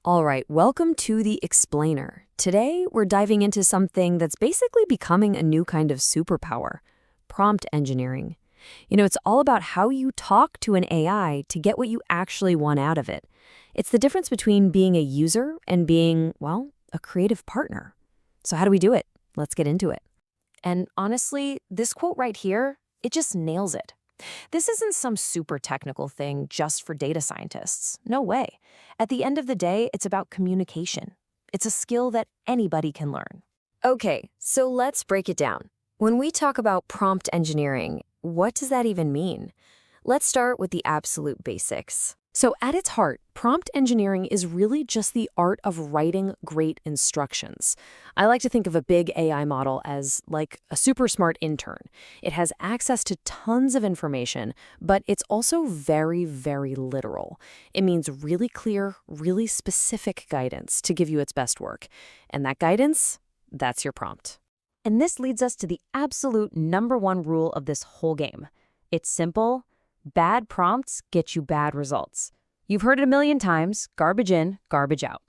All right, welcome to the Explainer. Today, we're diving into something that's basically becoming a new kind of superpower, prompt engineering. It's all about how you talk to an AI to get what you actually want out of it. It's the difference between being a user and being, well, a creative partner. So how do we do it? Let's get into it. And honestly, this quote right here, it just nails it. This isn't some super technical thing just for data scientists. No way. At the end of the day, it's about communication. It's a skill that anybody can learn. Okay, so let's break it down. When we talk about prompt engineering, what does that even mean? Let's start with the absolute basics. So at its heart, prompt engineering is really just the art of writing great instructions. I like to think of a big AI model as like a super smart intern. It has access to tons of information, but it's also very, very literal. It means really clear, really specific guidance to give you its best work. And that guidance, that's your prompt. And this leads us to the absolute #1 rule of this whole game. It's simple. Bad prompts get you bad results. You've heard it a million times, garbage in, garbage out.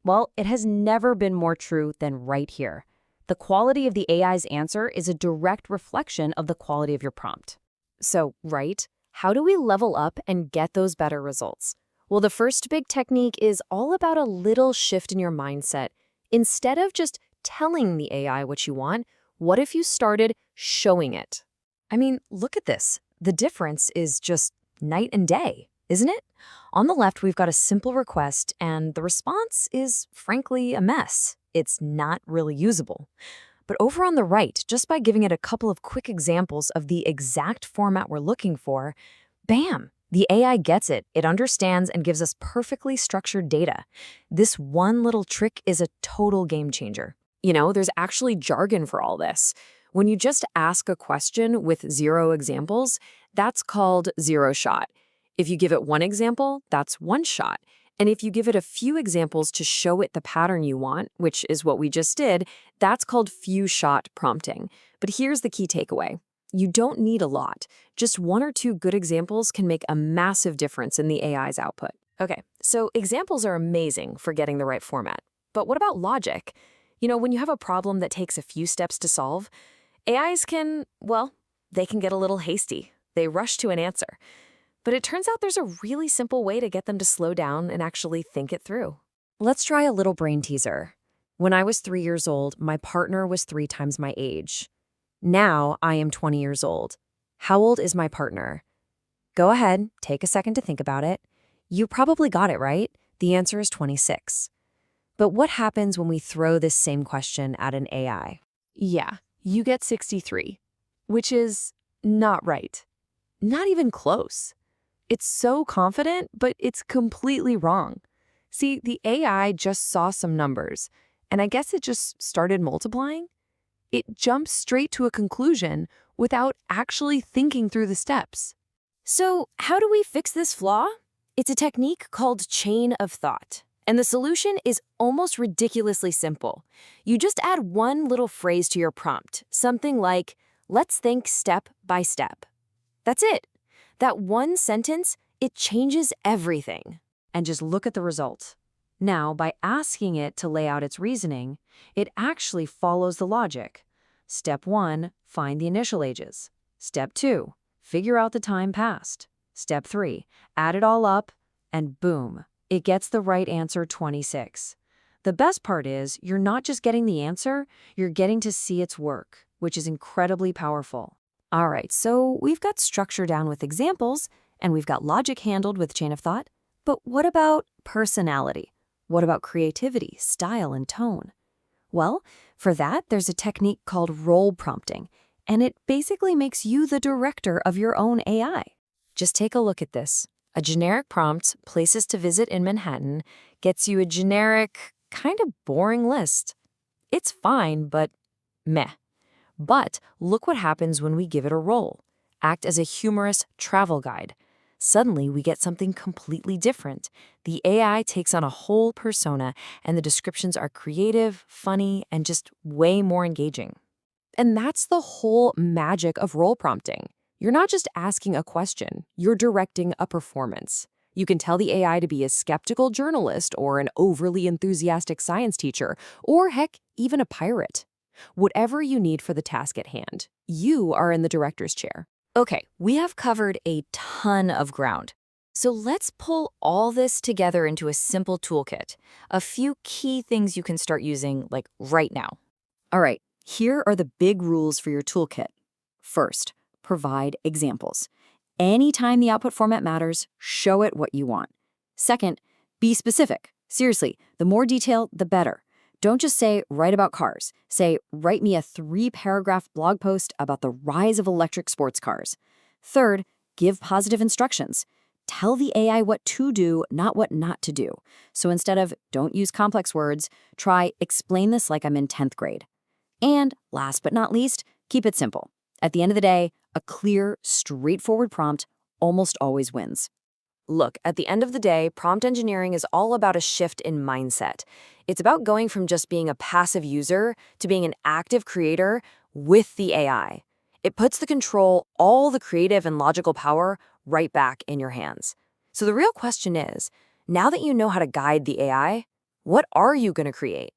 Well, it has never been more true than right here. The quality of the AI's answer is a direct reflection of the quality of your prompt. So, right, how do we level up and get those better results? Well, the first big technique is all about a little shift in your mindset. Instead of just telling the AI what you want, what if you started showing it? I mean, look at this. The difference is just night and day, isn't it? On the left, we've got a simple request, and the response is, frankly, a mess. It's not really usable. But over on the right, just by giving it a couple of quick examples of the exact format we're looking for, bam, the AI gets it. It understands and gives us perfectly structured data. This one little trick is a total game changer. There's actually jargon for all this. When you just ask a question with 0 examples, that's called zero shot. If you give it 1 example, that's 1 shot. And if you give it a few examples to show it the pattern you want, which is what we just did, that's called few shot prompting. But here's the key takeaway. You don't need a lot. Just 1 or 2 good examples can make a massive difference in the AI's output. Okay, so examples are amazing for getting the right format. But what about logic? When you have a problem that takes a few steps to solve, AIs they can get a little hasty. They rush to an answer. But it turns out there's a really simple way to get them to slow down and actually think it through. Let's try a little brain teaser. When I was 3 years old, my partner was 3 times my age. Now I am 20 years old. How old is my partner? Go ahead, take a second to think about it. You probably got it right. The answer is 26. But what happens when we throw this same question at an AI? Yeah, you get 63, which is not right. Not even close. It's so confident, but it's completely wrong. See, the AI just saw some numbers, and I guess it just started multiplying. It jumps straight to a conclusion without actually thinking through the steps. So how do we fix this flaw? It's a technique called chain of thought. And the solution is almost ridiculously simple. You just add 1 little phrase to your prompt, something like, let's think step by step. That's it. That 1 sentence, it changes everything. And just look at the result. Now, by asking it to lay out its reasoning, it actually follows the logic. Step 1, find the initial ages. Step 2, figure out the time passed. Step 3, add it all up, and boom. It gets the right answer 26. The best part is you're not just getting the answer, you're getting to see its work, which is incredibly powerful. All right, so we've got structure down with examples, and we've got logic handled with chain of thought. But what about personality? What about creativity, style, and tone? Well, for that, there's a technique called role prompting, and it basically makes you the director of your own AI. Just take a look at this. A generic prompt, places to visit in Manhattan, gets you a generic, kind of boring list. It's fine, but meh. But look what happens when we give it a role. Act as a humorous travel guide. Suddenly, we get something completely different. The AI takes on a whole persona, and the descriptions are creative, funny, and just way more engaging. And that's the whole magic of role prompting. You're not just asking a question, you're directing a performance. You can tell the AI to be a skeptical journalist or an overly enthusiastic science teacher, or heck, even a pirate. Whatever you need for the task at hand, you are in the director's chair. Okay, we have covered a ton of ground. So let's pull all this together into a simple toolkit. A few key things you can start using, like right now. All right, here are the big rules for your toolkit. First, provide examples. Anytime the output format matters, show it what you want. Second, be specific. Seriously, the more detail, the better. Don't just say, write about cars. Say, write me a 3-paragraph blog post about the rise of electric sports cars. Third, give positive instructions. Tell the AI what to do, not what not to do. So instead of, don't use complex words, try, explain this like I'm in 10th grade. And last but not least, keep it simple. At the end of the day, a clear, straightforward prompt almost always wins. Look, at the end of the day, prompt engineering is all about a shift in mindset. It's about going from just being a passive user to being an active creator with the AI. It puts the control, all the creative and logical power, right back in your hands. So the real question is, now that you know how to guide the AI, what are you going to create?